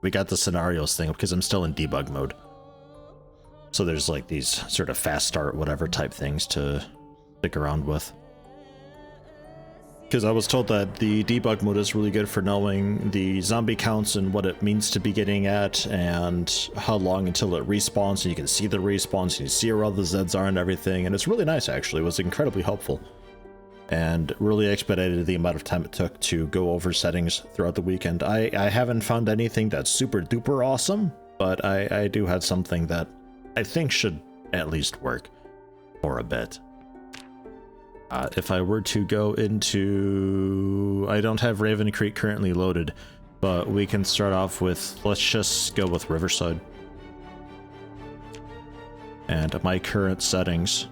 we got the scenarios thing because I'm still in debug mode. So there's like these sort of fast start whatever type things to stick around with. Because I was told that the debug mode is really good for knowing the zombie counts and what it means to be getting at, and how long until it respawns, and you can see the respawns, and you see where all the Zeds are and everything, and it's really nice actually. It was incredibly helpful. And really expedited the amount of time it took to go over settings throughout the weekend. I haven't found anything that's super duper awesome, but I do have something that I think should at least work for a bit. If I were to go into... I don't have Raven Creek currently loaded, but we can start off with... let's just go with Riverside. And my current settings.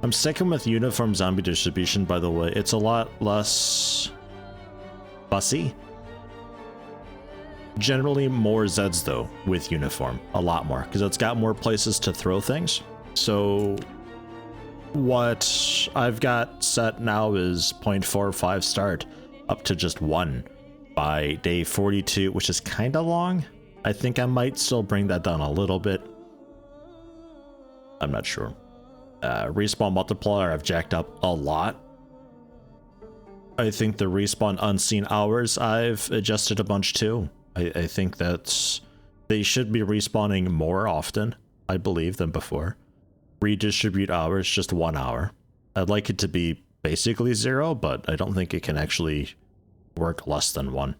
I'm sticking with uniform zombie distribution, by the way. It's a lot less fussy. Generally more Zeds though with uniform, a lot more, because it's got more places to throw things. So what I've got set now is 0.45 start up to just 1 by day 42, which is kind of long. I think I might still bring that down a little bit. I'm not sure. Respawn multiplier I've jacked up a lot. I think the respawn unseen hours I've adjusted a bunch too. I think that they should be respawning more often, I believe, than before. Redistribute hours, just 1 hour. I'd like it to be basically 0, but I don't think it can actually work less than 1.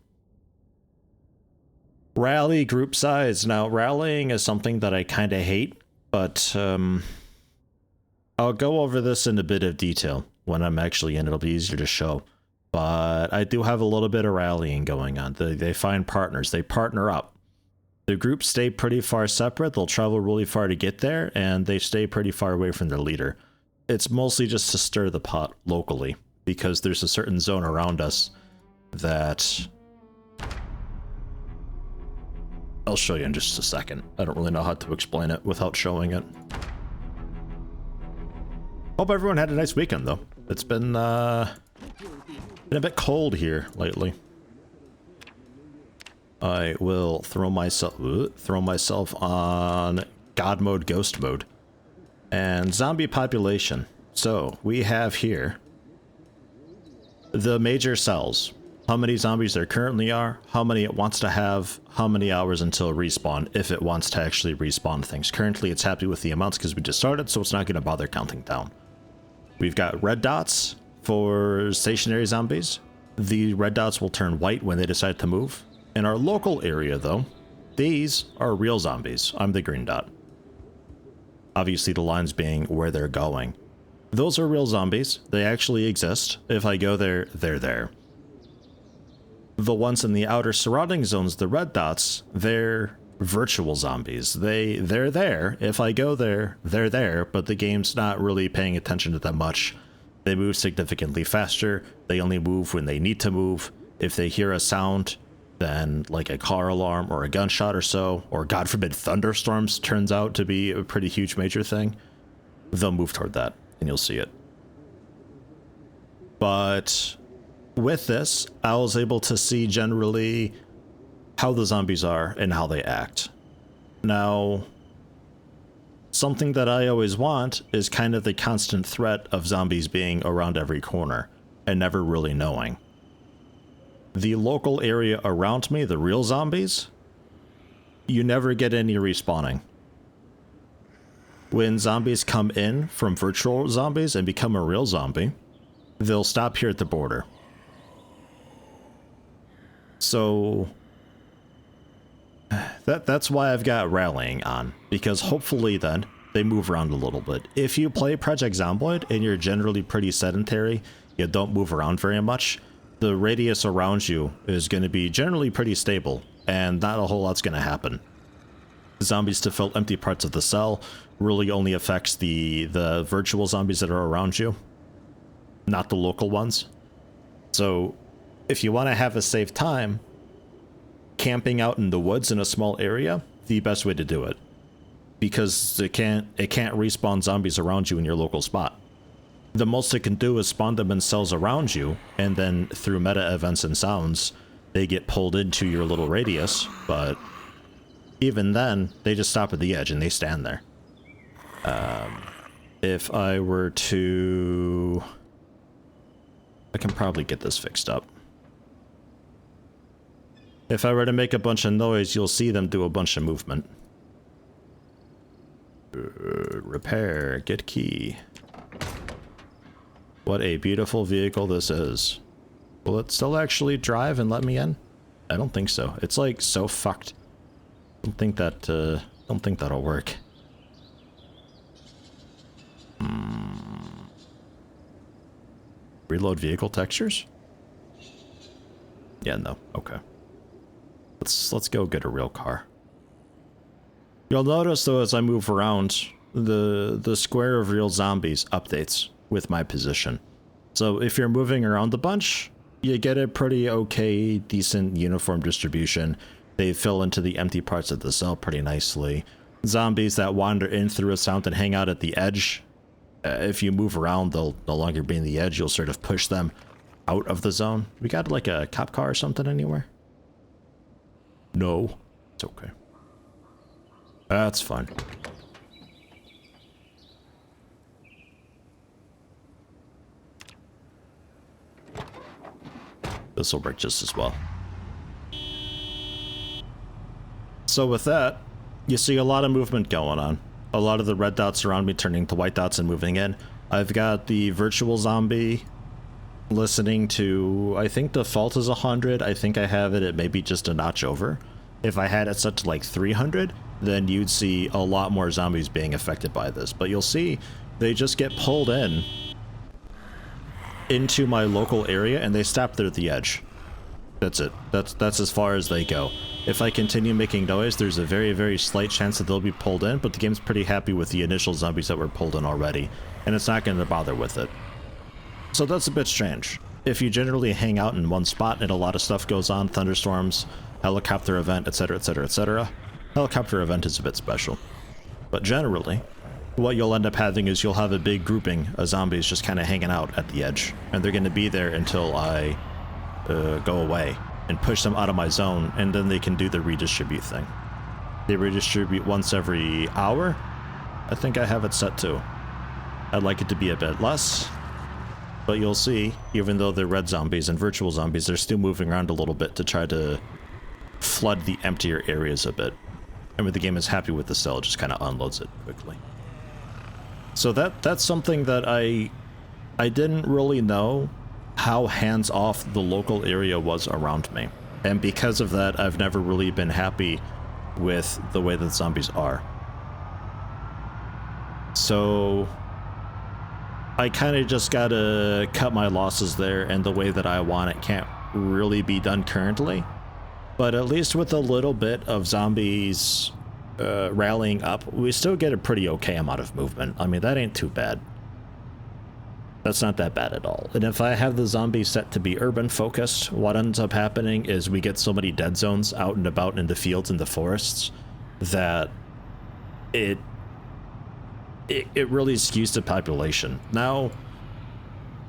Rally group size. Now, rallying is something that I kind of hate, but I'll go over this in a bit of detail when I'm actually in. It'll be easier to show. But I do have a little bit of rallying going on. They find partners. They partner up. The groups stay pretty far separate. They'll travel really far to get there, and they stay pretty far away from their leader. It's mostly just to stir the pot locally, because there's a certain zone around us that... I'll show you in just a second. I don't really know how to explain it without showing it. Hope everyone had a nice weekend, though. It's been a bit cold here lately. I will throw myself on God mode, Ghost mode, and zombie population. So we have here the major cells. How many zombies there currently are, how many it wants to have, how many hours until respawn, if it wants to actually respawn things. Currently it's happy with the amounts because we just started, so it's not going to bother counting down. We've got red dots for stationary zombies. The red dots will turn white when they decide to move. In our local area though, these are real zombies. I'm the green dot. Obviously the lines being where they're going. Those are real zombies. They actually exist. If I go there, they're there. The ones in the outer surrounding zones, the red dots, they're virtual zombies. They're there. If I go there, they're there, but the game's not really paying attention to them much. They move significantly faster. They only move when they need to move. If they hear a sound, then like a car alarm or a gunshot or so, or God forbid thunderstorms turns out to be a pretty huge major thing, they'll move toward that and you'll see it. But with this, I was able to see generally how the zombies are and how they act. Now, something that I always want is kind of the constant threat of zombies being around every corner and never really knowing. The local area around me, the real zombies, you never get any respawning. When zombies come in from virtual zombies and become a real zombie, they'll stop here at the border. So that's why I've got rallying on, because hopefully then they move around a little bit. If you play Project Zomboid and you're generally pretty sedentary, you don't move around very much, the radius around you is going to be generally pretty stable, and not a whole lot's going to happen. Zombies to fill empty parts of the cell really only affects the virtual zombies that are around you, not the local ones. So if you want to have a safe time, camping out in the woods in a small area, the best way to do it. Because it can't respawn zombies around you in your local spot. The most it can do is spawn them in cells around you, and then through meta events and sounds, they get pulled into your little radius, but Even then, they just stop at the edge and they stand there. If I were to... I can probably get this fixed up. If I were to make a bunch of noise, you'll see them do a bunch of movement. Repair, get key. What a beautiful vehicle this is. Will it still actually drive and let me in? I don't think so. It's like so fucked. Don't think that'll work. Reload vehicle textures? Yeah, no. Okay. Let's go get a real car. You'll notice though as I move around, the square of real zombies updates with my position. So if you're moving around a bunch, you get a pretty okay, decent uniform distribution. They fill into the empty parts of the cell pretty nicely. Zombies that wander in through a sound and hang out at the edge, if you move around, they'll no longer be in the edge. You'll sort of push them out of the zone. We got like a cop car or something anywhere? No. It's okay. That's fine. This will work just as well. So with that, you see a lot of movement going on. A lot of the red dots around me turning to white dots and moving in. I've got the virtual zombie listening to, I think default is 100. I think I have it at maybe just a notch over. If I had it set to like 300, then you'd see a lot more zombies being affected by this. But you'll see they just get pulled in into my local area and they stop there at the edge. That's it. That's as far as they go. If I continue making noise, there's a very, very slight chance that they'll be pulled in, but the game's pretty happy with the initial zombies that were pulled in already, and it's not going to bother with it. So that's a bit strange. If you generally hang out in one spot and a lot of stuff goes on, thunderstorms, helicopter event, etc, etc, etc, helicopter event is a bit special. But generally, what you'll end up having is you'll have a big grouping of zombies just kind of hanging out at the edge, and they're going to be there until I go away and push them out of my zone, and then they can do the redistribute thing. They redistribute once every hour. I think I have it set to. I'd like it to be a bit less, but you'll see, even though they're red zombies and virtual zombies, they're still moving around a little bit to try to flood the emptier areas a bit. And when the game is happy with the cell, it just kind of unloads it quickly. So that's something that I didn't really know how hands-off the local area was around me. And because of that, I've never really been happy with the way that zombies are. So I kind of just gotta cut my losses there, and the way that I want it can't really be done currently. But at least with a little bit of zombies rallying up, we still get a pretty okay amount of movement. I mean, that ain't too bad. That's not that bad at all. And if I have the zombies set to be urban focused, what ends up happening is we get so many dead zones out and about in the fields and the forests that it really skews the population. Now,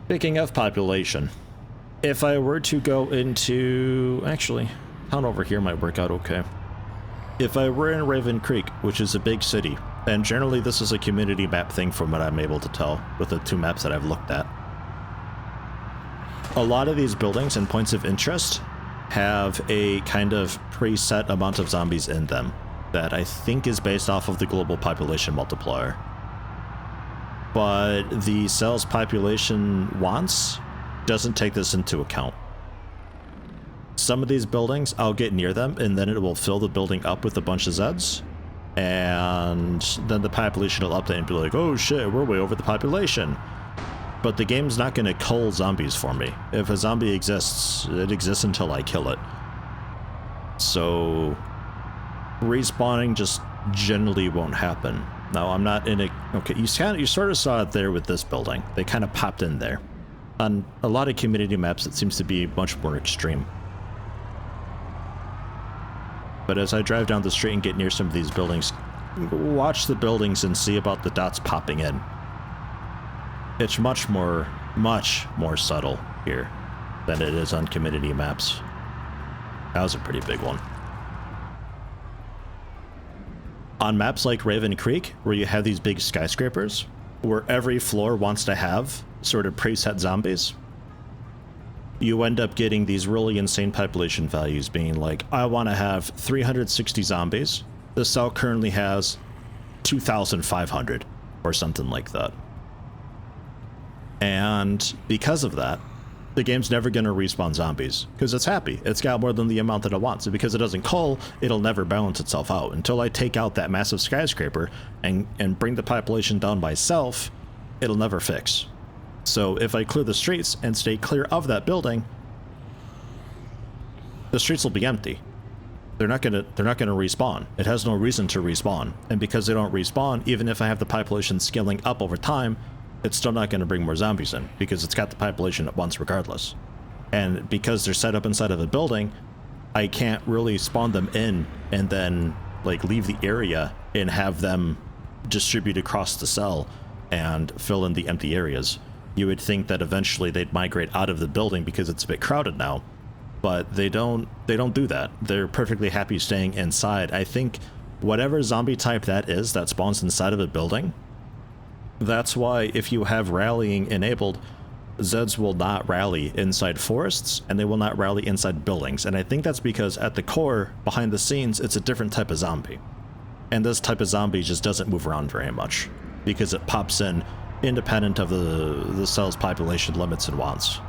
speaking of population, if I were to go into... Actually, town over here might work out okay. If I were in Raven Creek, which is a big city, and generally this is a community map thing from what I'm able to tell with the two maps that I've looked at, a lot of these buildings and points of interest have a kind of preset amount of zombies in them that I think is based off of the global population multiplier. But the cell's population wants doesn't take this into account. Some of these buildings, I'll get near them, and then it will fill the building up with a bunch of Zeds. And then the population will update and be like, oh shit, we're way over the population. But the game's not going to cull zombies for me. If a zombie exists, it exists until I kill it. So respawning just generally won't happen. Now, I'm not in a... Okay, you sort of saw it there with this building. They kind of popped in there. On a lot of community maps, it seems to be much more extreme. But as I drive down the street and get near some of these buildings, watch the buildings and see about the dots popping in. It's much more subtle here than it is on community maps. That was a pretty big one. On maps like Raven Creek, where you have these big skyscrapers, where every floor wants to have sort of preset zombies, you end up getting these really insane population values being like, I want to have 360 zombies. The cell currently has 2,500 or something like that. And because of that, the game's never going to respawn zombies because it's happy. It's got more than the amount that it wants. And because it doesn't cull, it'll never balance itself out. Until I take out that massive skyscraper and bring the population down myself, it'll never fix. So if I clear the streets and stay clear of that building, the streets will be empty. They're not gonna respawn. It has no reason to respawn. And because they don't respawn, even if I have the population scaling up over time, it's still not going to bring more zombies in, because it's got the population at once regardless. And because they're set up inside of a building, I can't really spawn them in and then like leave the area and have them distribute across the cell and fill in the empty areas. You would think that eventually they'd migrate out of the building because it's a bit crowded now, but they don't do that. They're perfectly happy staying inside. I think whatever zombie type that is that spawns inside of a building, that's why if you have rallying enabled, Zeds will not rally inside forests, and they will not rally inside buildings. And I think that's because at the core, behind the scenes, it's a different type of zombie. And this type of zombie just doesn't move around very much, because it pops in independent of the cell's population limits and wants.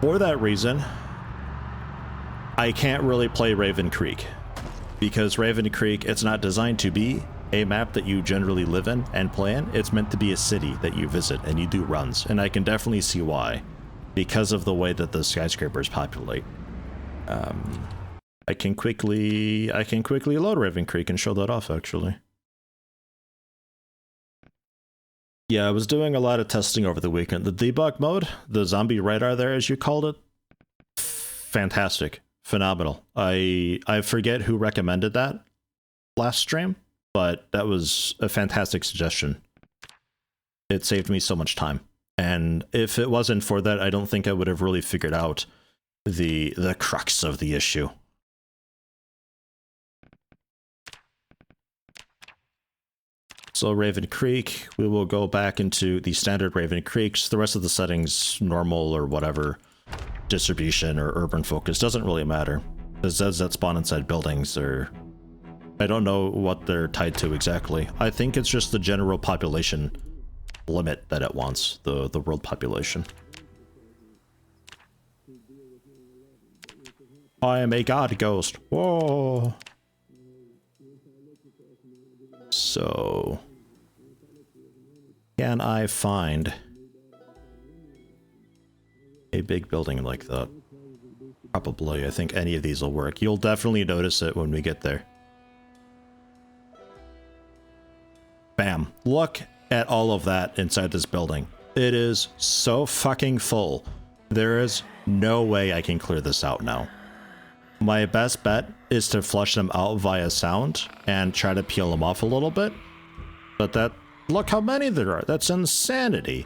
For that reason, I can't really play Raven Creek, because Raven Creek, it's not designed to be a map that you generally live in and play in. It's meant to be a city that you visit and you do runs, and I can definitely see why, because of the way that the skyscrapers populate. I can quickly load Raven Creek and show that off, actually. Yeah, I was doing a lot of testing over the weekend. The debug mode, the zombie radar there as you called it, fantastic, phenomenal. I forget who recommended that last stream, but that was a fantastic suggestion. It saved me so much time. And if it wasn't for that, I don't think I would have really figured out the crux of the issue. So Raven Creek, we will go back into the standard Raven Creeks. The rest of the settings, normal or whatever, distribution or urban focus, doesn't really matter. The Zeds that spawn inside buildings are... I don't know what they're tied to exactly. I think it's just the general population limit that it wants, the world population. I am a god ghost. Whoa. So, can I find a big building like that? Probably. I think any of these will work. You'll definitely notice it when we get there. Bam. Look at all of that inside this building. It is so fucking full. There is no way I can clear this out now. My best bet is to flush them out via sound and try to peel them off a little bit. But that, look how many there are. That's insanity.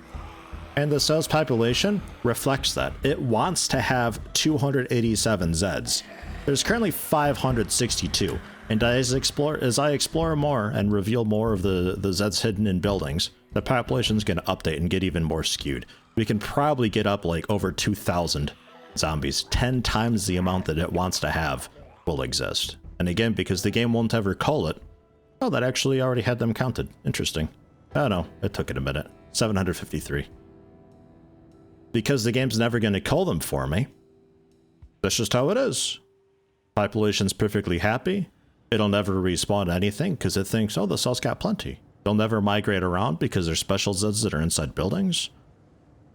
And the cell's population reflects that. It wants to have 287 Zeds. There's currently 562. And as I explore more and reveal more of the Zeds hidden in buildings, the population's going to update and get even more skewed. We can probably get up like over 2,000 zombies. 10 times the amount that it wants to have will exist. And again, because the game won't ever call it. Oh, that actually already had them counted. Interesting. Oh no, it took it a minute. 753. Because the game's never going to call them for me. That's just how it is. Population's perfectly happy. It'll never respawn anything because it thinks, oh, the cell's got plenty. They'll never migrate around because there's special Zeds that are inside buildings.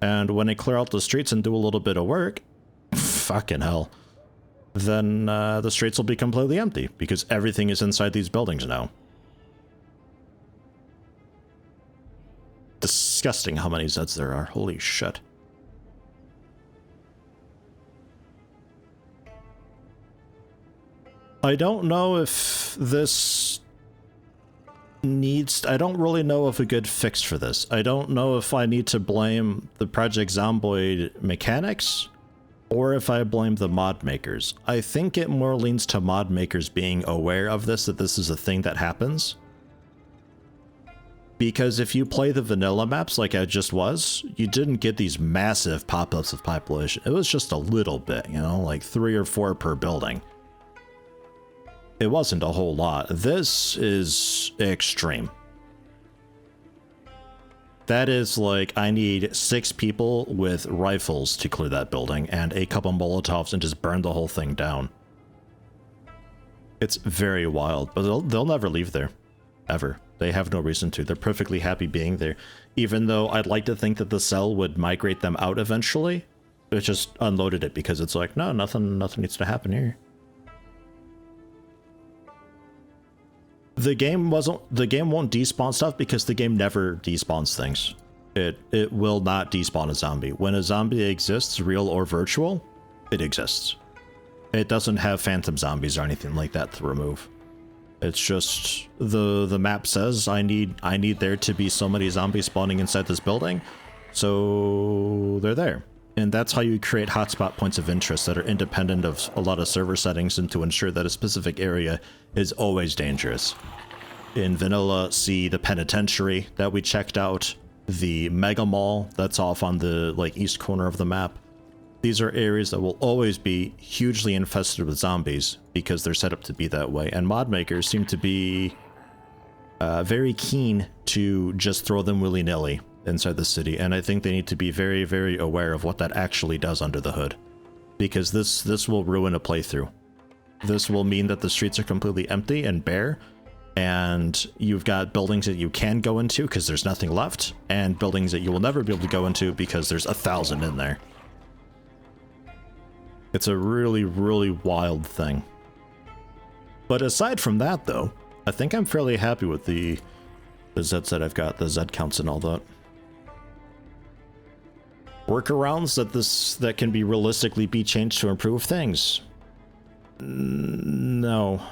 And when they clear out the streets and do a little bit of work, fucking hell, then the streets will be completely empty because everything is inside these buildings now. Disgusting how many Zeds there are. Holy shit. I don't know if this needs... I don't really know of a good fix for this. I don't know if I need to blame the Project Zomboid mechanics or if I blame the mod makers. I think it more leans to mod makers being aware of this, that this is a thing that happens. Because if you play the vanilla maps like I just was, you didn't get these massive pop-ups of population. It was just a little bit, you know, like 3 or 4 per building. It wasn't a whole lot. This is extreme. That is like, I need 6 people with rifles to clear that building and a couple Molotovs and just burn the whole thing down. It's very wild, but they'll never leave there. Ever. They have no reason to. They're perfectly happy being there. Even though I'd like to think that the cell would migrate them out eventually, it just unloaded it because it's like, no, nothing needs to happen here. The game won't despawn stuff because the game never despawns things. It will not despawn a zombie. When a zombie exists, real or virtual, it exists. It doesn't have phantom zombies or anything like that to remove. It's just the map says I need there to be so many zombies spawning inside this building, so they're there. And that's how you create hotspot points of interest that are independent of a lot of server settings and to ensure that a specific area is always dangerous. In vanilla, see the penitentiary that we checked out, the mega mall that's off on the east corner of the map. These are areas that will always be hugely infested with zombies because they're set up to be that way. And mod makers seem to be very keen to just throw them willy-nilly inside the city. And I think they need to be very, very aware of what that actually does under the hood. Because this will ruin a playthrough. This will mean that the streets are completely empty and bare. And you've got buildings that you can go into because there's nothing left. And buildings that you will never be able to go into because there's 1,000 in there. It's a really, really wild thing. But aside from that, though, I think I'm fairly happy with the Zs that I've got, the Z counts and all that. Workarounds that can be realistically be changed to improve things? No.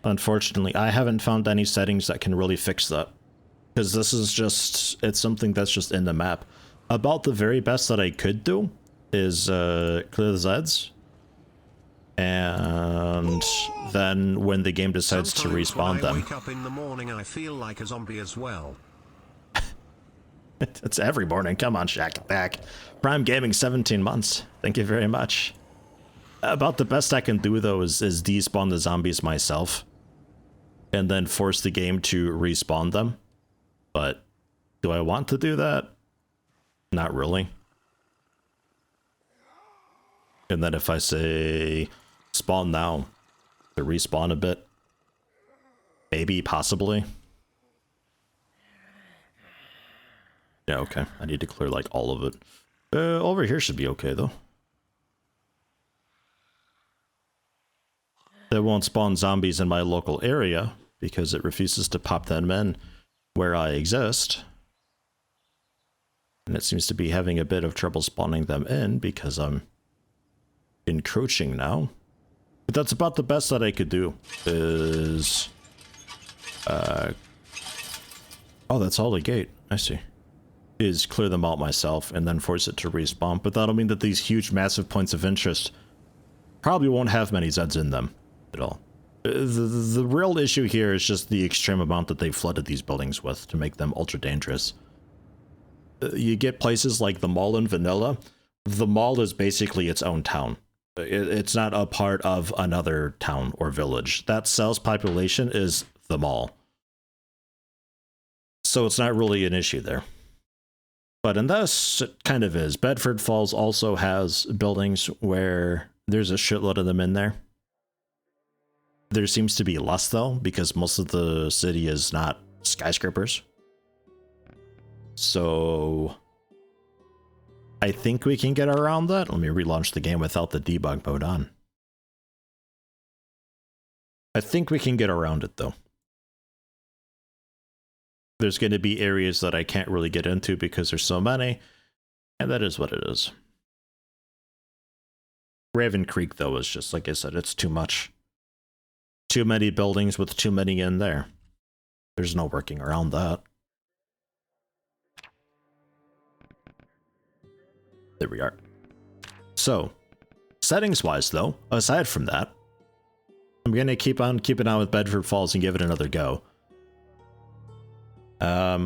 Unfortunately, I haven't found any settings that can really fix that. Because this is just, it's something that's just in the map. About the very best that I could do is clear the Zeds, and then when the game decides to respawn them. When I wake up in the morning, I feel like a zombie as well. It's every morning. Come on, Shaq, back. Prime Gaming 17 months. Thank you very much. About the best I can do though is despawn the zombies myself, and then force the game to respawn them. But do I want to do that? Not really. And then if I say spawn now to respawn a bit, maybe, possibly. Yeah, okay. I need to clear like all of it. Over here should be okay though. That won't spawn zombies in my local area because it refuses to pop them in where I exist. And it seems to be having a bit of trouble spawning them in because I'm encroaching now. But that's about the best that I could do is oh, that's all the gate. I see. Is clear them out myself and then force it to respawn. But that'll mean that these huge massive points of interest probably won't have many Zeds in them at all. The real issue here is just the extreme amount that they've flooded these buildings with to make them ultra dangerous. You get places like the mall in vanilla. The mall is basically its own town. It's not a part of another town or village. That cell's population is the mall. So it's not really an issue there. But in this, it kind of is. Bedford Falls also has buildings where there's a shitload of them in there. There seems to be less, though, because most of the city is not skyscrapers. So I think we can get around that. Let me relaunch the game without the debug mode on. I think we can get around it, though. There's going to be areas that I can't really get into because there's so many, and that is what it is. Raven Creek, though, is just, like I said, it's too much. Too many buildings with too many in there. There's no working around that. There we are. So, Settings-wise, though, aside from that, I'm gonna keep on keeping on with Bedford Falls and give it another go. I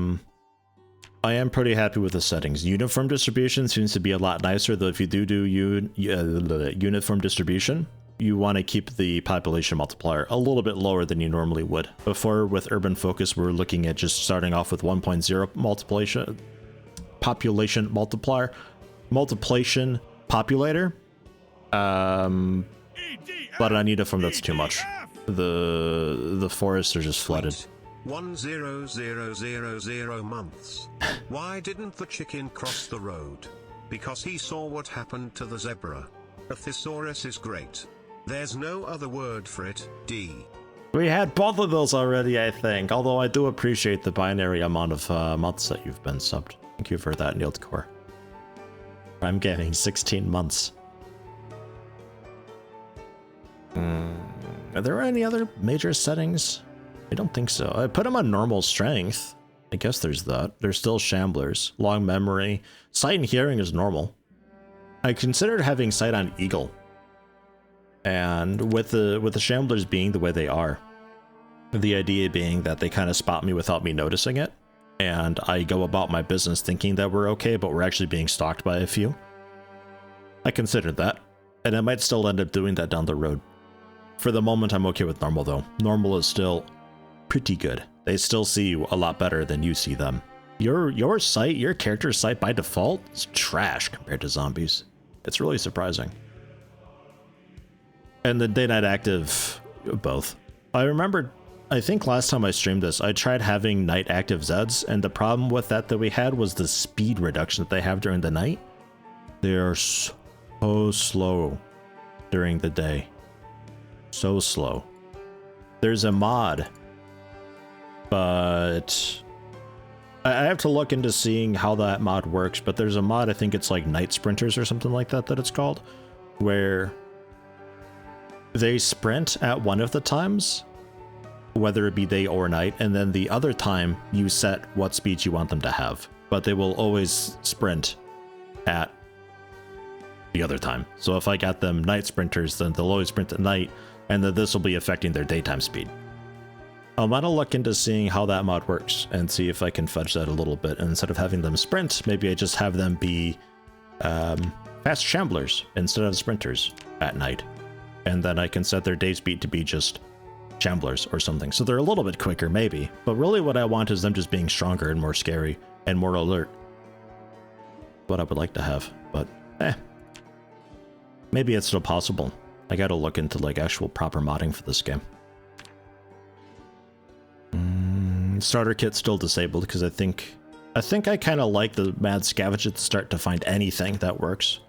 am pretty happy with the settings. Uniform distribution seems to be a lot nicer, though if you do uniform distribution, you want to keep the population multiplier a little bit lower than you normally would. Before, with Urban Focus, we were looking at just starting off with 1.0 population multiplier, multiplication populator. But on uniform, that's too much. The forests are just flooded. 10000 months. Why didn't the chicken cross the road? Because he saw what happened to the zebra. A thesaurus is great. There's no other word for it. D. We had both of those already, I think. Although I do appreciate the binary amount of months that you've been subbed. Thank you for that, Neildcore. I'm getting 16 months. Are there any other major settings? I don't think so. I put them on normal strength. I guess there's that. There's still shamblers. Long memory. Sight and hearing is normal. I considered having sight on eagle. And with the shamblers being the way they are, the idea being that they kind of spot me without me noticing it, and I go about my business thinking that we're okay, but we're actually being stalked by a few. I considered that, and I might still end up doing that down the road. For the moment, I'm okay with normal though. Normal is still pretty good. They still see you a lot better than you see them. Your sight, your character's sight by default is trash compared to zombies. It's really surprising. And the day-night active, both. I remember, I think last time I streamed this, I tried having night active Zeds, and the problem with that we had was the speed reduction that they have during the night. They are so slow during the day. So slow. There's a mod, but I have to look into seeing how that mod works, but there's a mod, I think it's like Night Sprinters or something like that it's called, where they sprint at one of the times, whether it be day or night, and then the other time you set what speed you want them to have, but they will always sprint at the other time. So if I got them night sprinters, then they'll always sprint at night, and then this will be affecting their daytime speed. I'm gonna look into seeing how that mod works and see if I can fudge that a little bit. And instead of having them sprint, maybe I just have them be fast shamblers instead of sprinters at night. And then I can set their day speed to be just shamblers or something. So they're a little bit quicker, maybe. But really what I want is them just being stronger and more scary and more alert. What I would like to have, but maybe it's still possible. I gotta look into like actual proper modding for this game. Starter kit's still disabled because I think I kind of like the mad scavenge at the start to find anything that works.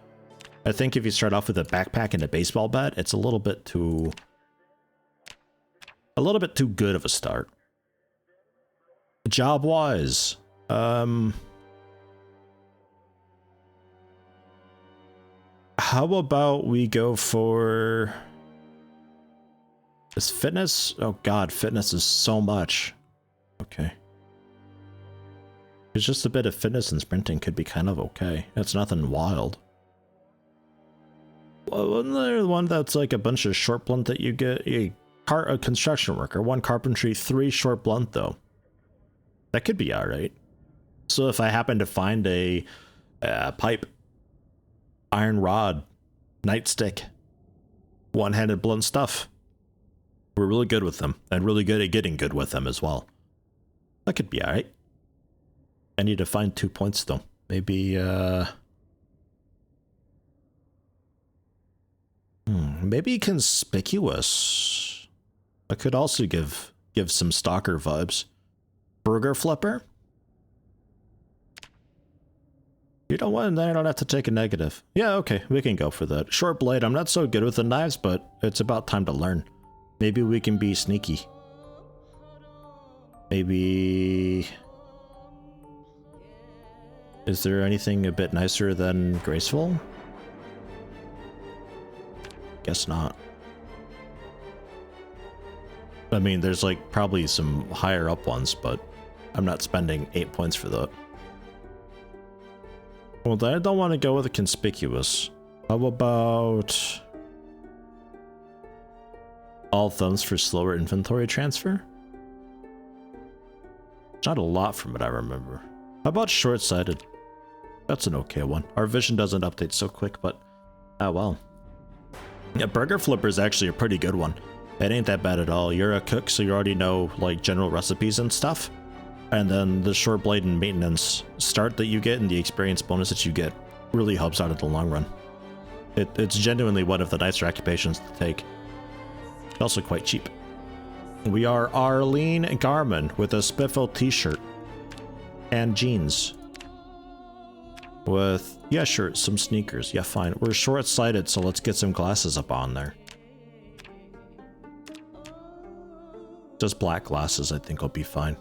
I think if you start off with a backpack and a baseball bat, it's a little bit too good of a start. Job wise, how about we go for this fitness? Oh god, fitness is so much. Okay. It's just a bit of fitness and sprinting could be kind of okay. It's nothing wild. Well, wasn't there one that's like a bunch of short blunt that you get? A construction worker, 1 carpentry, 3 short blunt though. That could be alright. So if I happen to find a pipe, iron rod, nightstick, one-handed blunt stuff, we're really good with them, and really good at getting good with them as well. That could be alright. I need to find 2 points though. Maybe maybe conspicuous. I could also give some stalker vibes. Burger flipper? You don't want, then I don't have to take a negative. Yeah, okay, we can go for that. Short blade, I'm not so good with the knives, but it's about time to learn. Maybe we can be sneaky. Maybe... Is there anything a bit nicer than graceful? Guess not. I mean, there's like probably some higher up ones, but I'm not spending 8 points for that. Well, then I don't want to go with a conspicuous. How about All thumbs for slower inventory transfer? Not a lot from what I remember. How about short-sighted? That's an okay one. Our vision doesn't update so quick, but oh well. Yeah, burger flipper is actually a pretty good one. It ain't that bad at all. You're a cook, so you already know like general recipes and stuff. And then the short blade and maintenance start that you get and the experience bonus that you get really helps out in the long run. It's genuinely one of the nicer occupations to take. Also quite cheap. We are Arlene Garman with a Spiffle t-shirt and jeans. With, yeah, sure, some sneakers. Yeah, fine. We're short-sighted, so let's get some glasses up on there. Just black glasses, I think will be fine.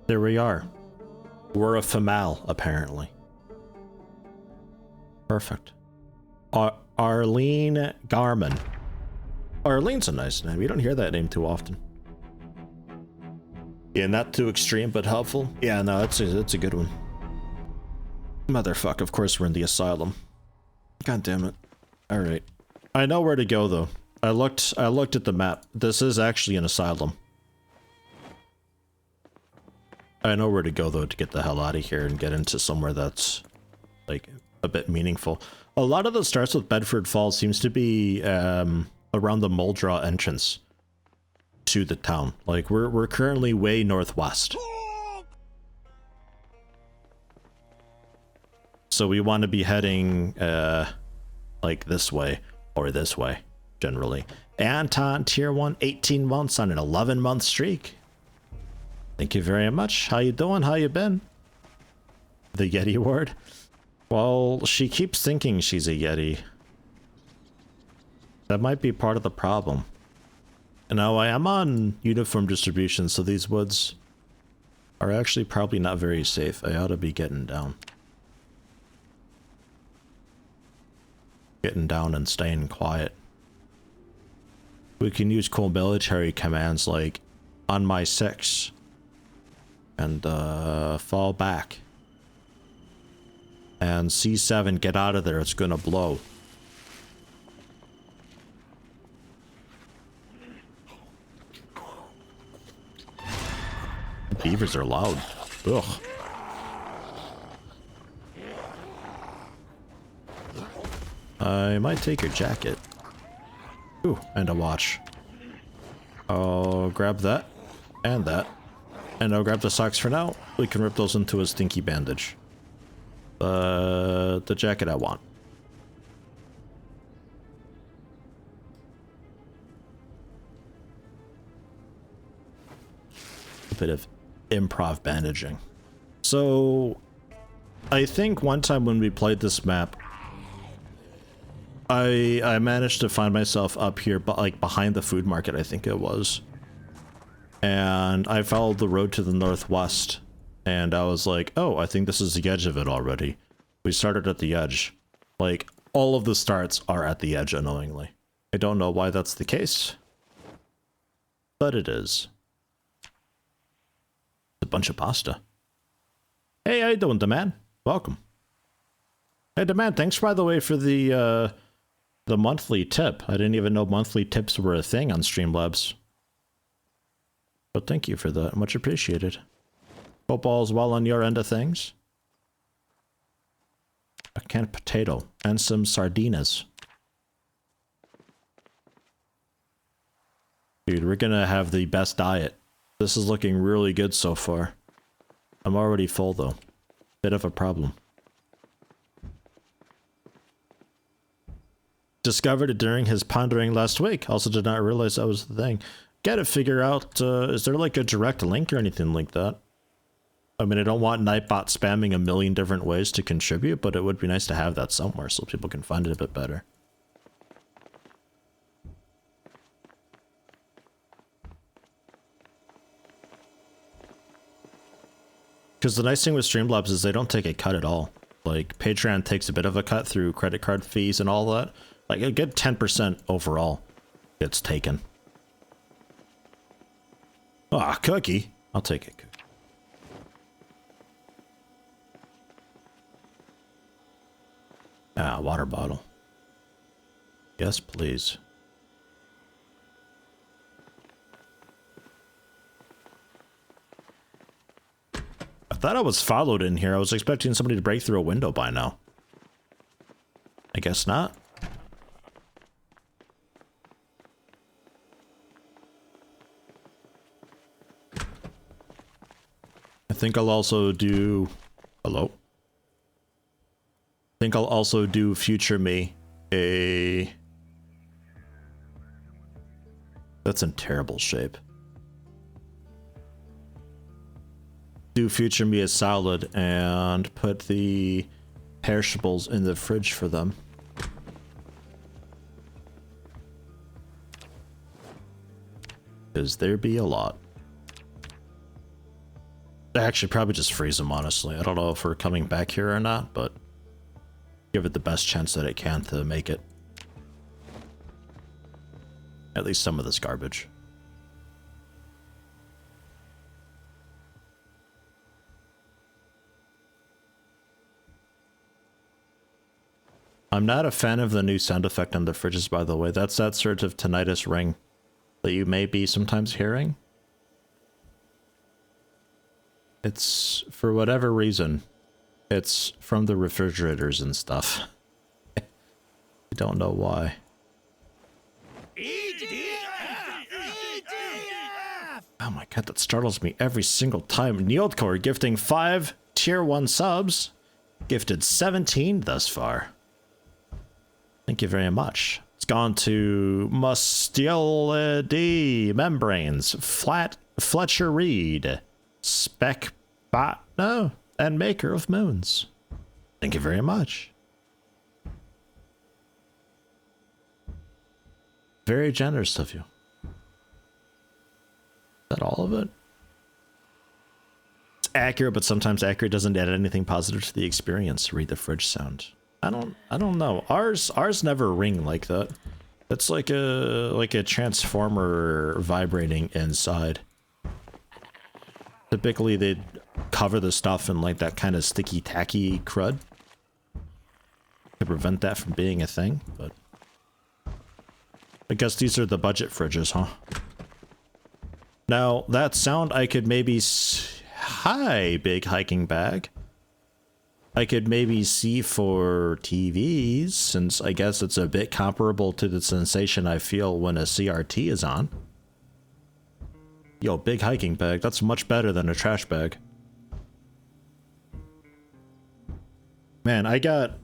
There we are. We're a female, apparently. Perfect. Arlene Garman. Arlene's a nice name. You don't hear that name too often. Yeah, not too extreme, but helpful. Yeah, no, it's a good one. Motherfuck, of course we're in the asylum. God damn it. Alright. I know where to go, though. I looked at the map. This is actually an asylum. I know where to go, though, to get the hell out of here and get into somewhere that's, like, a bit meaningful. A lot of the starts with Bedford Falls seems to be, around the Muldraw entrance to the town. Like, we're currently way northwest. So we want to be heading, like this way, or this way, generally. Anton, tier 1, 18 months on an 11-month streak. Thank you very much. How you doing? How you been? The Yeti ward? Well, she keeps thinking she's a Yeti. That might be part of the problem. Now, I am on uniform distribution, so these woods are actually probably not very safe. I ought to be getting down. Getting down and staying quiet. We can use cool military commands like on my 6 and fall back. And C7, get out of there, it's gonna blow. Beavers are loud. Ugh. I might take your jacket. Ooh, and a watch. I'll grab that. And that. And I'll grab the socks for now. We can rip those into a stinky bandage. The jacket I want. A bit of improv bandaging. So, I think one time when we played this map, I managed to find myself up here, but like behind the food market, I think it was. And I followed the road to the northwest, and I was like, oh, I think this is the edge of it already. We started at the edge. Like, all of the starts are at the edge, annoyingly. I don't know why that's the case, but it is. A bunch of pasta. Hey, how you doing, Demand? Welcome. Hey, Demand, thanks, by the way, for the monthly tip. I didn't even know monthly tips were a thing on Streamlabs. But thank you for that. Much appreciated. Hope all's well on your end of things. A canned potato and some sardinas. Dude, we're gonna have the best diet. This is looking really good so far. I'm already full though. Bit of a problem. Discovered it during his pondering last week. Also did not realize that was the thing. Gotta figure out, is there like a direct link or anything like that? I mean, I don't want Nightbot spamming a million different ways to contribute, but it would be nice to have that somewhere so people can find it a bit better. Because the nice thing with Streamlabs is they don't take a cut at all. Like, Patreon takes a bit of a cut through credit card fees and all that. Like, a good 10% overall gets taken. Ah, cookie. I'll take it. Ah, water bottle. Yes, please. thought I was followed in here. I was expecting somebody to break through a window by now. I guess not. I think I'll also do... Hello? I think I'll also do future me a... That's in terrible shape. Do future me a salad and put the perishables in the fridge for them. Because there be a lot. Actually, probably just freeze them, honestly. I don't know if we're coming back here or not, but give it the best chance that it can to make it. At least some of this garbage. I'm not a fan of the new sound effect on the fridges, by the way. That's that sort of tinnitus ring that you may be sometimes hearing. It's, for whatever reason, it's from the refrigerators and stuff. I don't know why. Oh my god, that startles me every single time. Neildcore gifting 5 tier 1 subs. Gifted 17 thus far. Thank you very much. It's gone to Mustility Membranes, Fletcher Reed, Spec Botno, and Maker of Moons. Thank you very much. Very generous of you. Is that all of it? It's accurate, but sometimes accurate doesn't add anything positive to the experience. Read the fridge sound. I don't know. Ours never ring like that. It's like a transformer vibrating inside. Typically they'd cover the stuff in like that kind of sticky tacky crud to prevent that from being a thing, but I guess these are the budget fridges, huh? Now, that sound I could maybe hi, big hiking bag. I could maybe see for TVs, since I guess it's a bit comparable to the sensation I feel when a CRT is on. Yo, big hiking bag, that's much better than a trash bag. Man, I got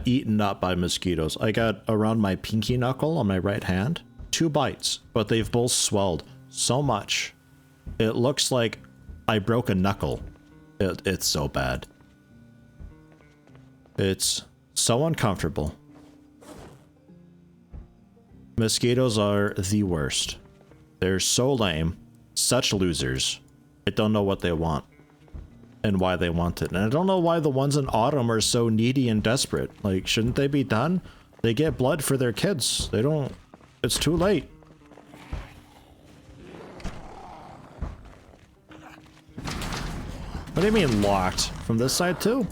eaten up by mosquitoes. I got around my pinky knuckle on my right hand. 2 bites, but they've both swelled so much. It looks like I broke a knuckle. It's so bad. It's so uncomfortable. Mosquitoes are the worst. They're so lame. Such losers. I don't know what they want. And why they want it. And I don't know why the ones in autumn are so needy and desperate. Like, shouldn't they be done? They get blood for their kids. They don't... It's too late. What do you mean locked? From this side too?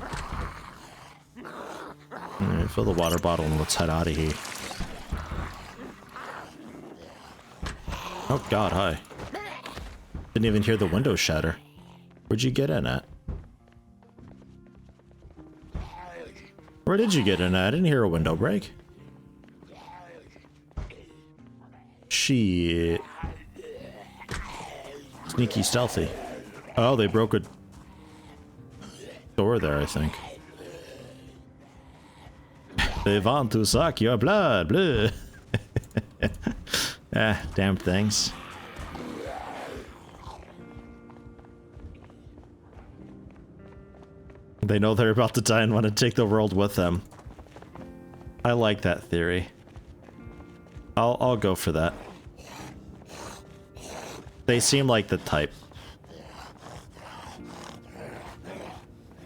Alright, fill the water bottle and let's head out of here. Oh god, hi. Didn't even hear the window shatter. Where'd you get in at? Where did you get in at? I didn't hear a window break. Shit. Sneaky stealthy. Oh, they broke a door there, I think. They want to suck your blood, blue. Ah, damn things. They know they're about to die and want to take the world with them. I like that theory. I'll go for that. They seem like the type.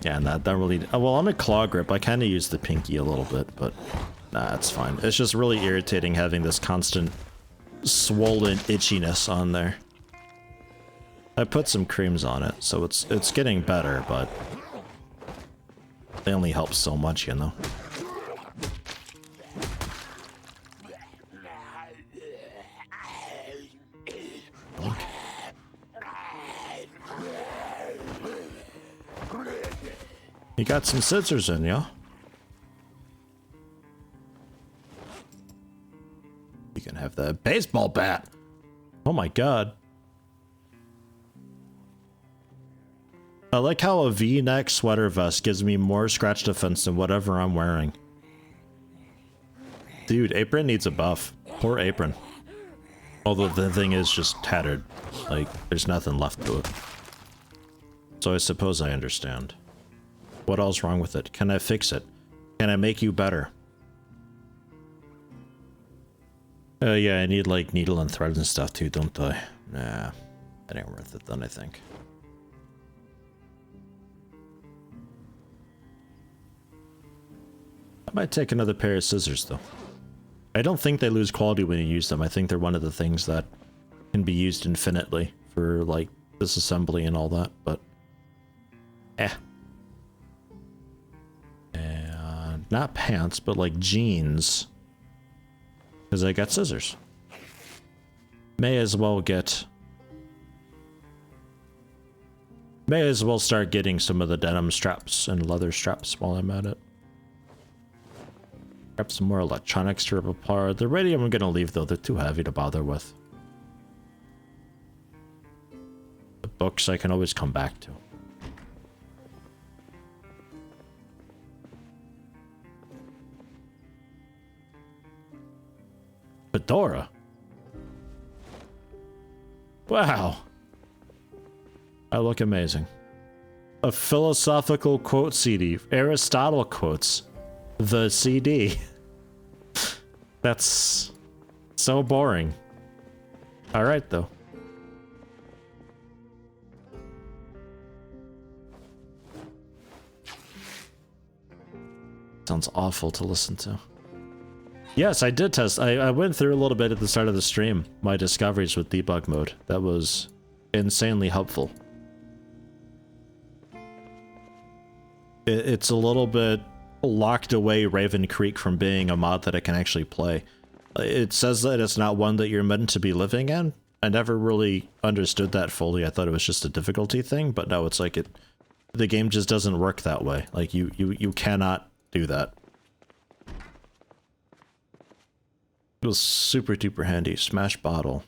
Yeah, not really. Well, on a claw grip, I kind of use the pinky a little bit, but nah, it's fine. It's just really irritating having this constant swollen itchiness on there. I put some creams on it, so it's getting better, but they only help so much, you know. You got some scissors in ya. You can have that baseball bat. Oh my god. I like how a V-neck sweater vest gives me more scratch defense than whatever I'm wearing. Dude, apron needs a buff. Poor apron. Although the thing is just tattered. Like, there's nothing left to it. So I suppose I understand. What else wrong with it? Can I fix it? Can I make you better? Yeah, I need like needle and thread and stuff too, don't I? Nah, that ain't worth it then, I think. I might take another pair of scissors though. I don't think they lose quality when you use them. I think they're one of the things that can be used infinitely for like disassembly and all that, but and not pants, but like jeans. Because I got scissors. May as well start getting some of the denim straps and leather straps while I'm at it. Grab some more electronics to rip apart. The radio I'm gonna leave though, they're too heavy to bother with. The books I can always come back to. Fedora. Wow. I look amazing. A philosophical quote CD. Aristotle quotes. The CD. That's so boring. Alright though. Sounds awful to listen to. Yes, I did test. I went through a little bit at the start of the stream, my discoveries with debug mode. That was insanely helpful. It's a little bit locked away Raven Creek from being a mod that I can actually play. It says that it's not one that you're meant to be living in. I never really understood that fully. I thought it was just a difficulty thing, but no, it's like the game just doesn't work that way. Like you cannot do that. It was super duper handy. Smash bottle.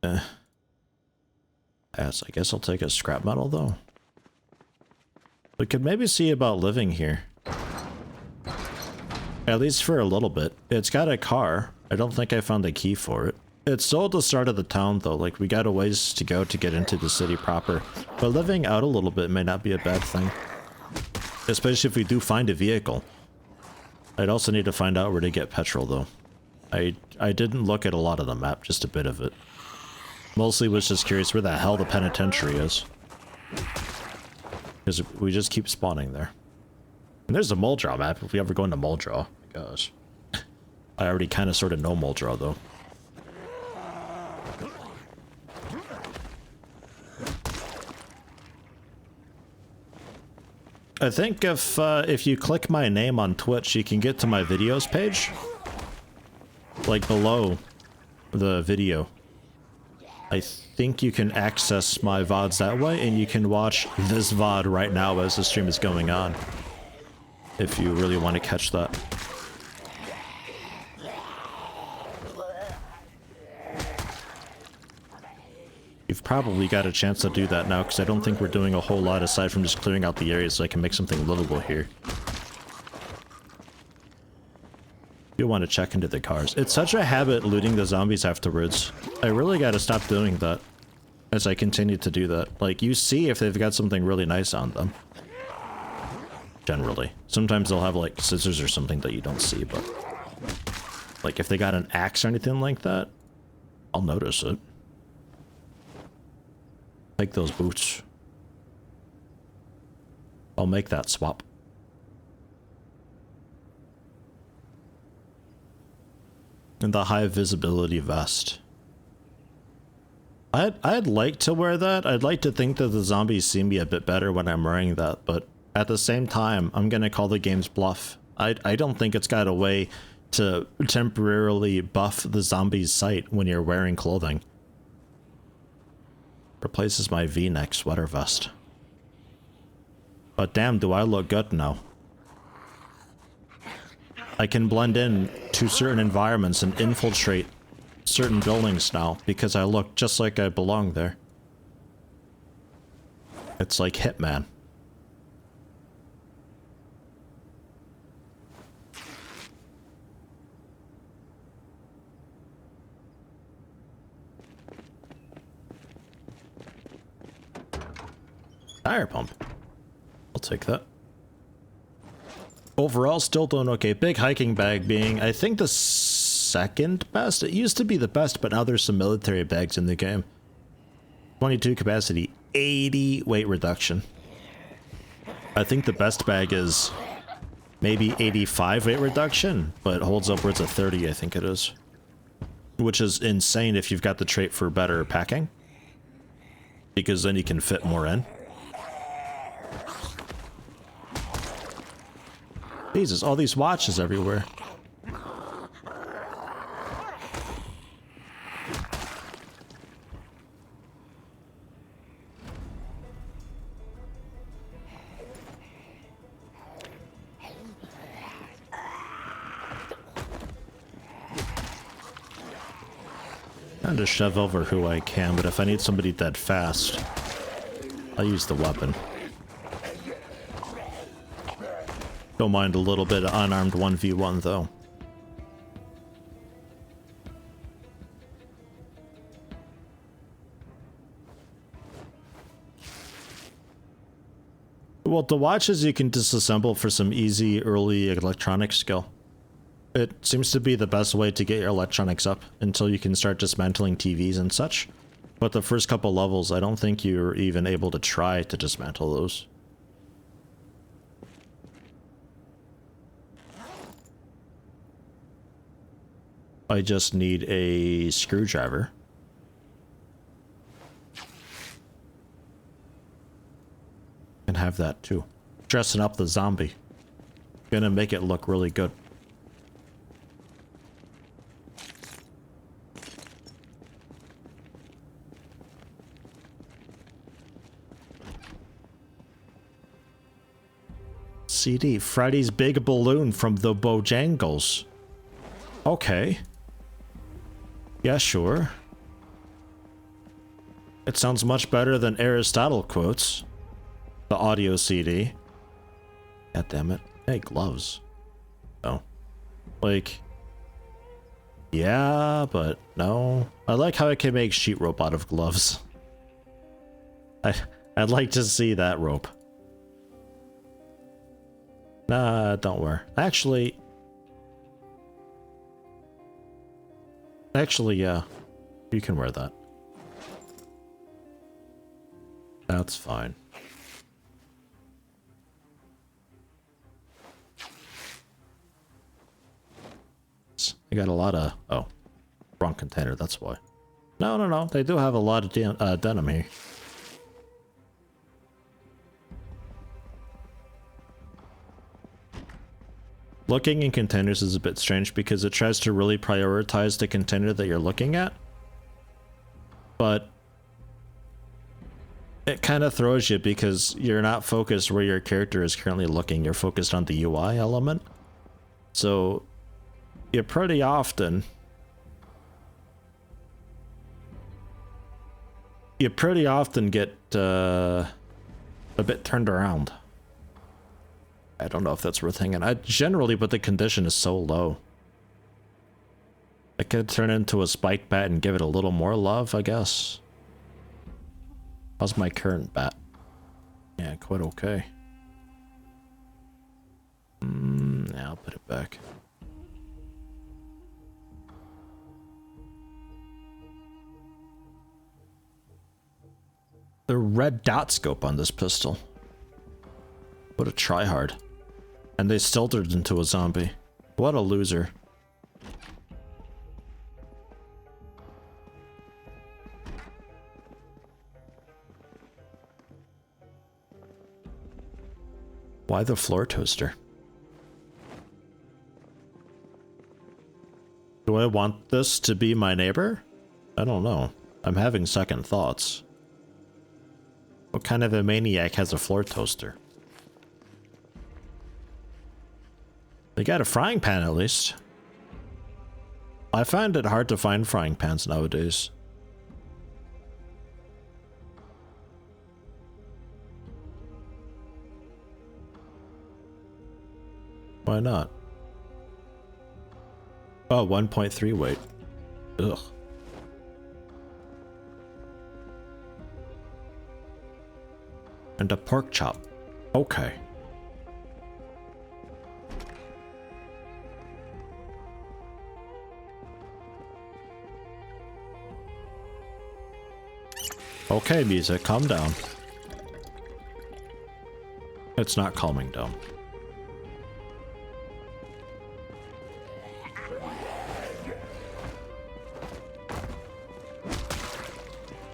Yes, I guess I'll take a scrap metal though. We could maybe see about living here. At least for a little bit. It's got a car. I don't think I found a key for it. It's still at the start of the town though, like we got a ways to go to get into the city proper. But living out a little bit may not be a bad thing. Especially if we do find a vehicle. I'd also need to find out where to get petrol though. I didn't look at a lot of the map, just a bit of it. Mostly was just curious where the hell the penitentiary is. Because we just keep spawning there. And there's a Muldraw map if we ever go into Muldraw. Gosh. I already kind of sort of know Muldraw though. I think if you click my name on Twitch, you can get to my videos page. Like below the video. I think you can access my VODs that way, and you can watch this VOD right now as the stream is going on. If you really want to catch that. You've probably got a chance to do that now, because I don't think we're doing a whole lot aside from just clearing out the area so I can make something livable here. You want to check into the cars. It's such a habit looting the zombies afterwards. I really gotta stop doing that as I continue to do that. Like, you see if they've got something really nice on them. Generally. Sometimes they'll have, like, scissors or something that you don't see, but... like, if they got an axe or anything like that, I'll notice it. Take those boots. I'll make that swap. And the high visibility vest. I'd like to wear that. I'd like to think that the zombies see me a bit better when I'm wearing that, but at the same time, I'm gonna call the game's bluff. I don't think it's got a way to temporarily buff the zombie's sight when you're wearing clothing. Replaces my V-neck sweater vest. But damn, do I look good now. I can blend in to certain environments and infiltrate certain buildings now because I look just like I belong there. It's like Hitman. Tire pump. I'll take that. Overall, still doing okay. Big hiking bag being, I think, the second best. It used to be the best, but now there's some military bags in the game. 22 capacity, 80 weight reduction. I think the best bag is maybe 85 weight reduction, but holds upwards of 30, I think it is. Which is insane if you've got the trait for better packing, because then you can fit more in. Jesus, all these watches everywhere. Trying to shove over who I can, but if I need somebody dead fast, I'll use the weapon. Don't mind a little bit of unarmed 1v1 though. Well, the watches you can disassemble for some easy early electronic skill. It seems to be the best way to get your electronics up until you can start dismantling TVs and such. But the first couple levels, I don't think you're even able to try to dismantle those. I just need a screwdriver. And have that too. Dressing up the zombie. Gonna make it look really good. CD, Freddy's Big Balloon from the Bojangles. Okay. Yeah, sure. It sounds much better than Aristotle quotes. The audio CD. God damn it. Hey, gloves. Oh. Like... yeah, but no. I like how I can make sheet rope out of gloves. I'd like to see that rope. Nah, don't worry. Actually, yeah. You can wear that. That's fine. I got a lot of... oh. Wrong container, that's why. No. They do have a lot of denim here. Looking in containers is a bit strange because it tries to really prioritize the container that you're looking at. But it kind of throws you because you're not focused where your character is currently looking. You're focused on the UI element. So you pretty often get a bit turned around. I don't know if that's worth hanging. Generally, but the condition is so low. I could turn it into a spike bat and give it a little more love, I guess. How's my current bat? Yeah, quite okay. Yeah, I'll put it back. The red dot scope on this pistol. What a tryhard. And they still turned into a zombie. What a loser. Why the floor toaster? Do I want this to be my neighbor? I don't know. I'm having second thoughts. What kind of a maniac has a floor toaster? They got a frying pan at least. I find it hard to find frying pans nowadays. Why not? Oh, 1.3 weight. Ugh. And a pork chop. Okay. Okay, music, calm down. It's not calming down.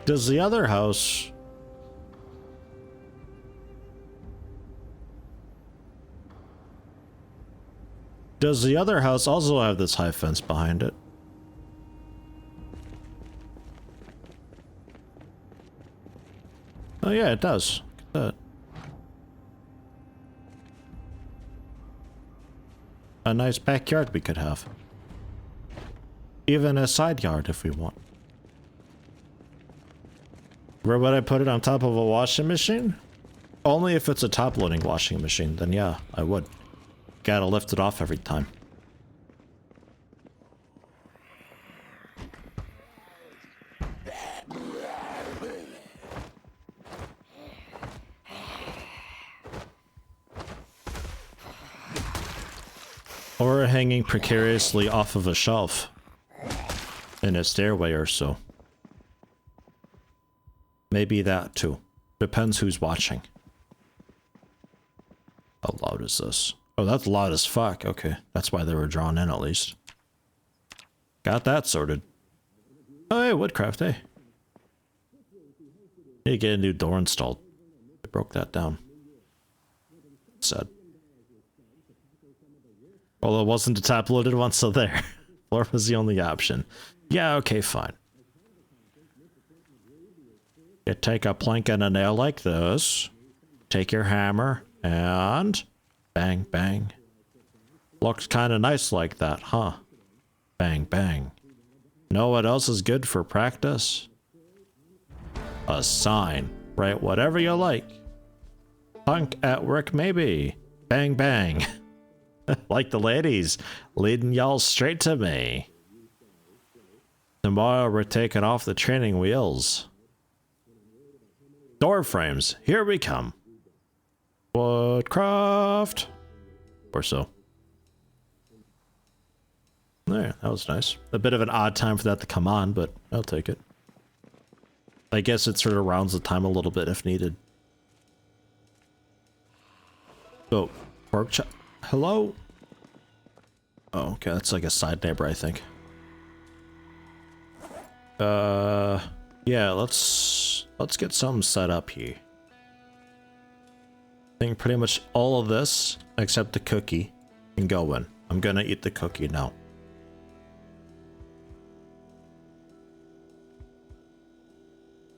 Does the other house... Does the other house also have this high fence behind it? Oh yeah, it does. Look at that. A nice backyard we could have. Even a side yard if we want. Where would I put it? On top of a washing machine? Only if it's a top-loading washing machine, then yeah, I would. Gotta lift it off every time. Or hanging precariously off of a shelf in a stairway or so. Maybe that too. Depends who's watching. How loud is this? Oh, that's loud as fuck. Okay, that's why they were drawn in at least. Got that sorted. Oh, hey, woodcraft, hey. Need to get a new door installed. I broke that down. Sad. Well, it wasn't a top-loaded one, so there. Floor was the only option. Yeah, okay, fine. You take a plank and a nail like this. Take your hammer and... Bang, bang. Looks kind of nice like that, huh? Bang, bang. Know what else is good for practice? A sign. Write whatever you like. Punk at work maybe. Bang, bang. Like the ladies, leading y'all straight to me. Tomorrow we're taking off the training wheels. Door frames, here we come. Woodcraft. Or so. There, that was nice. A bit of an odd time for that to come on, but I'll take it. I guess it sort of rounds the time a little bit if needed. Oh, pork chop. Hello? Oh, okay, that's like a side neighbor, I think. Yeah, let's get something set up here. I think pretty much all of this, except the cookie, can go in. I'm gonna eat the cookie now.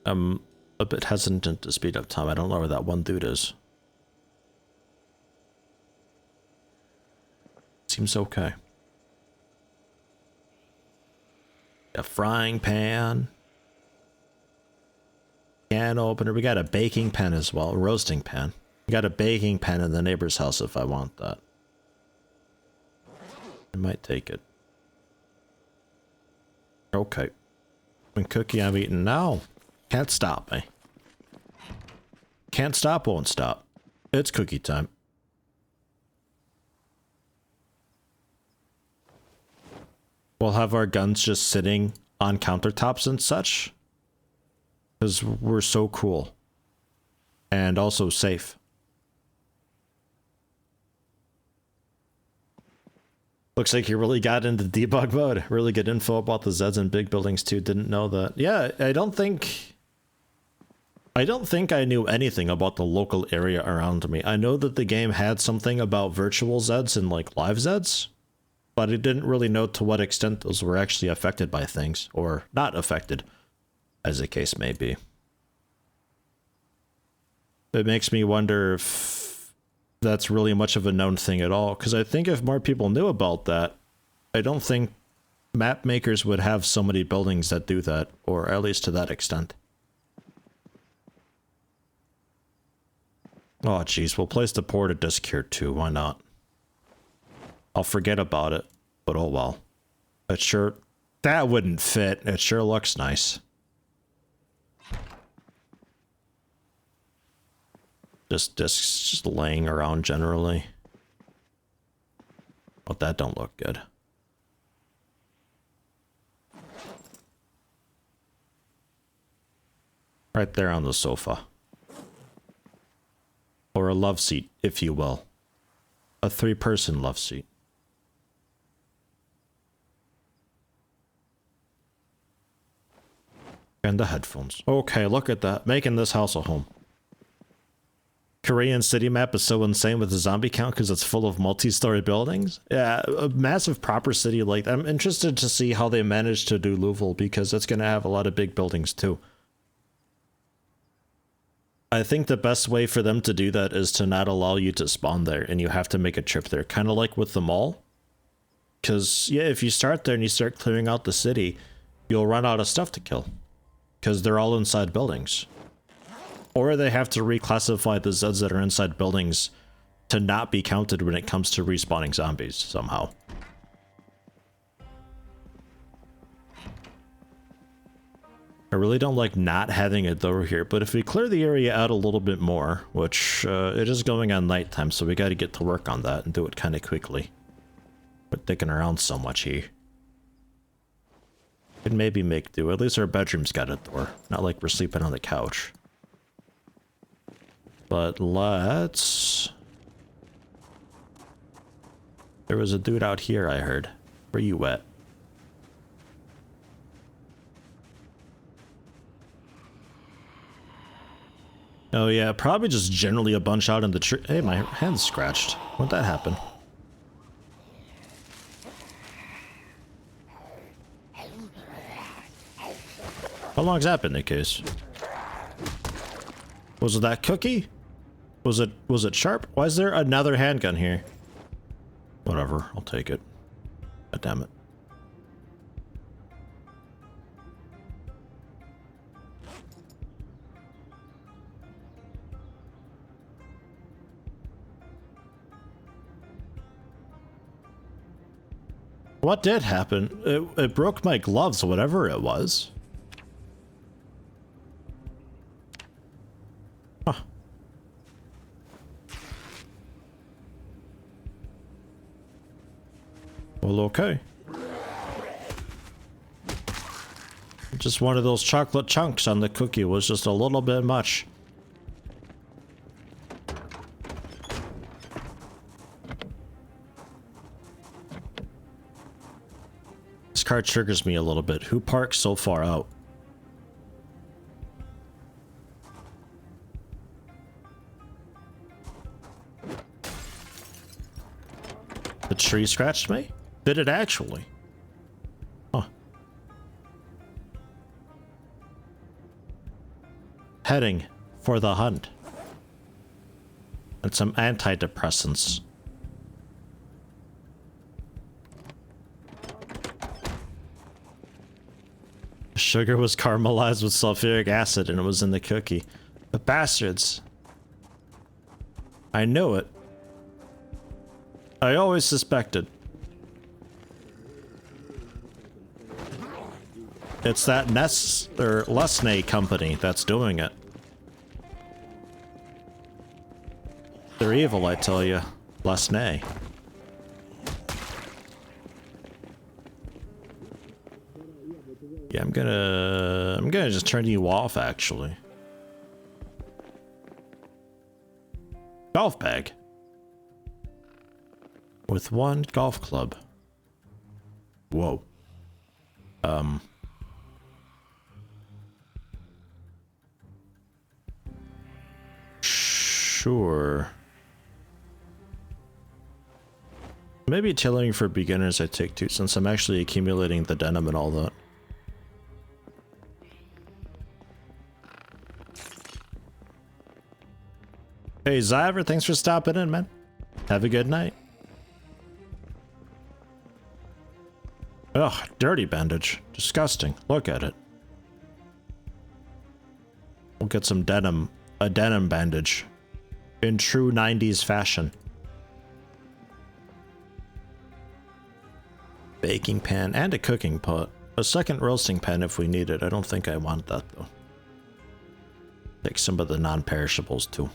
I'm a bit hesitant to speed up time. I don't know where that one dude is. Seems okay. A frying pan. Can opener. We got a baking pan as well. A roasting pan. We got a baking pan in the neighbor's house if I want that. I might take it. Okay. And cookie I'm eating now. Can't stop me. Can't stop, won't stop. It's cookie time. We'll have our guns just sitting on countertops and such. Because we're so cool. And also safe. Looks like you really got into debug mode. Really good info about the Zeds in big buildings too. Didn't know that. Yeah, I don't think I knew anything about the local area around me. I know that the game had something about virtual Zeds and like live Zeds, but I didn't really know to what extent those were actually affected by things, or not affected, as the case may be. It makes me wonder if that's really much of a known thing at all, because I think if more people knew about that, I don't think map makers would have so many buildings that do that, or at least to that extent. Oh jeez, we'll place the porta disc here too, why not? I'll forget about it, but oh well. It sure... that wouldn't fit, it sure looks nice. Just discs just laying around generally. But that don't look good. Right there on the sofa. Or a love seat, if you will. A 3-person love seat. And the headphones. Okay, look at that. Making this house a home. Korean city map is so insane with the zombie count because it's full of multi-story buildings. Yeah, a massive proper city like that. I'm interested to see how they manage to do Louisville because it's going to have a lot of big buildings too. I think the best way for them to do that is to not allow you to spawn there and you have to make a trip there. Kind of like with the mall. Because, yeah, if you start there and you start clearing out the city, you'll run out of stuff to kill. Because they're all inside buildings. Or they have to reclassify the Zeds that are inside buildings to not be counted when it comes to respawning zombies, somehow. I really don't like not having a door here, but if we clear the area out a little bit more, which it is going on nighttime, so we gotta get to work on that and do it kind of quickly. We're dicking around so much here. Could maybe make do. At least our bedroom's got a door. Not like we're sleeping on the couch. But let's... There was a dude out here, I heard. Where you at? Oh yeah, probably just generally a bunch out in the tree. Hey, my hand's scratched. When'd that happen? How long's that been the case? Was it that cookie? Was it sharp? Why is there another handgun here? Whatever, I'll take it. God damn it. What did happen? It broke my gloves, whatever it was. Huh. Well, okay. Just one of those chocolate chunks on the cookie was just a little bit much. This car triggers me a little bit. Who parks so far out? The tree scratched me? Did it actually? Huh. Heading for the hunt. And some antidepressants. Sugar was caramelized with sulfuric acid and it was in the cookie. The bastards. I knew it. I always suspected. It's that Lesney company that's doing it. They're evil, I tell you. Lesney. Yeah, I'm gonna just turn you off, actually. Golf bag. With one golf club. Whoa. Sure. Maybe tailoring for beginners I take too, since I'm actually accumulating the denim and all that. Hey Zyver, thanks for stopping in, man. Have a good night. Ugh, dirty bandage. Disgusting. Look at it. We'll get some denim, a denim bandage. In true 90s fashion. Baking pan and a cooking pot. A second roasting pan if we need it. I don't think I want that though. Take some of the non-perishables too.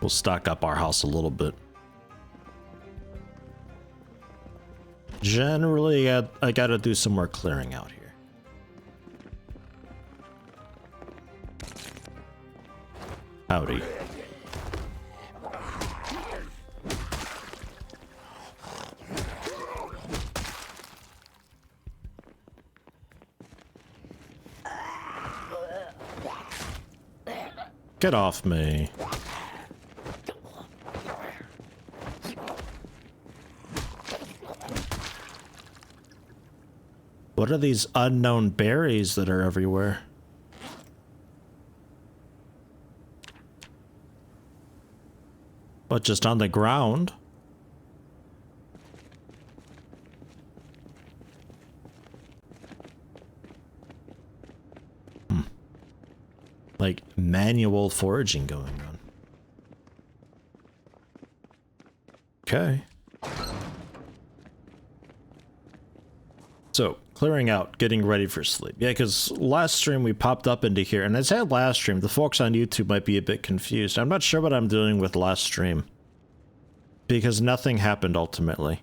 We'll stock up our house a little bit. Generally, I gotta do some more clearing out here. Howdy. Get off me. What are these unknown berries that are everywhere? But just on the ground? Like manual foraging going on. Okay. So, clearing out, getting ready for sleep. Yeah, because last stream we popped up into here, and I said last stream, the folks on YouTube might be a bit confused. I'm not sure what I'm doing with last stream. Because nothing happened ultimately.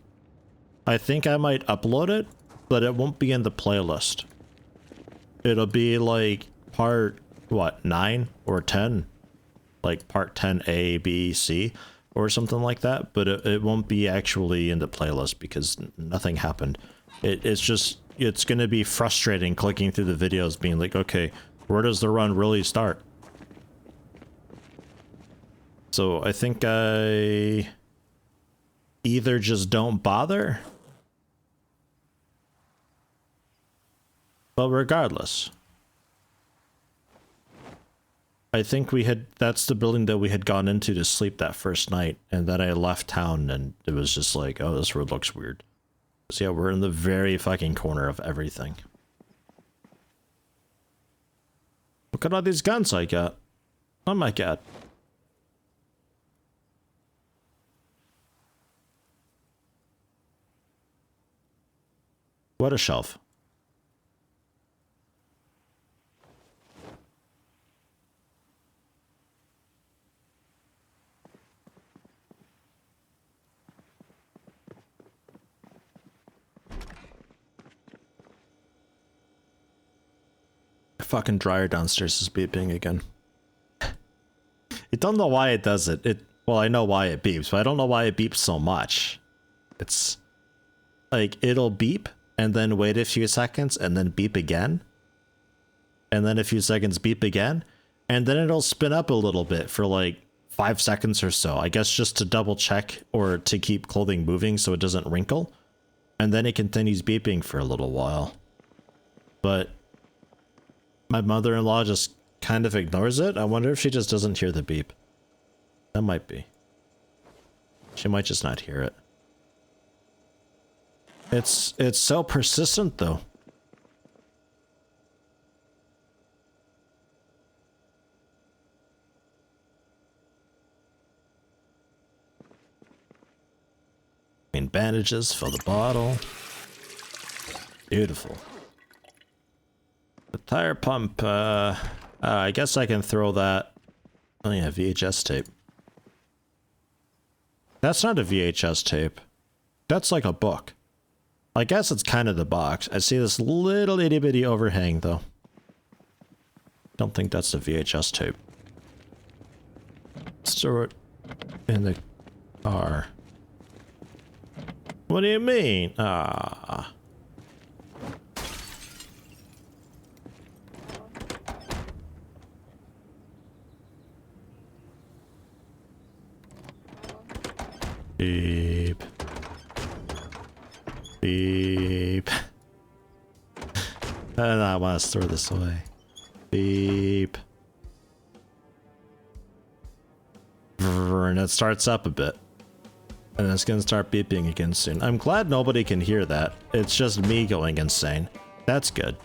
I think I might upload it, but it won't be in the playlist. It'll be like part, what, 9 or 10? Like part 10 A, B, C, or something like that, but it won't be actually in the playlist because nothing happened. It's just, it's going to be frustrating clicking through the videos being like, okay, where does the run really start? So I think I either just don't bother. But regardless, I think that's the building that we had gone into to sleep that first night, and then I left town and it was just like, oh, this road looks weird. So yeah, we're in the very fucking corner of everything. Look at all these guns I got. Oh my god. What a shelf. Fucking dryer downstairs is beeping again. I don't know why it does it. Well, I know why it beeps, but I don't know why it beeps so much. It's like it'll beep and then wait a few seconds and then beep again. And then a few seconds beep again. And then it'll spin up a little bit for like 5 seconds or so. I guess just to double check or to keep clothing moving so it doesn't wrinkle. And then it continues beeping for a little while. But my mother-in-law just kind of ignores it. I wonder if she just doesn't hear the beep. That might be. She might just not hear it. It's so persistent though. I mean, bandages, fill the bottle. Beautiful. The tire pump, I guess I can throw that. Oh yeah, VHS tape. That's not a VHS tape. That's like a book. I guess it's kind of the box. I see this little itty bitty overhang though. Don't think that's the VHS tape. Store it in the car. What do you mean? Ah. Beep. Beep. I don't know, I want to store this away. Beep. over and it starts up a bit. And it's gonna start beeping again soon. I'm glad nobody can hear that. It's just me going insane. That's good.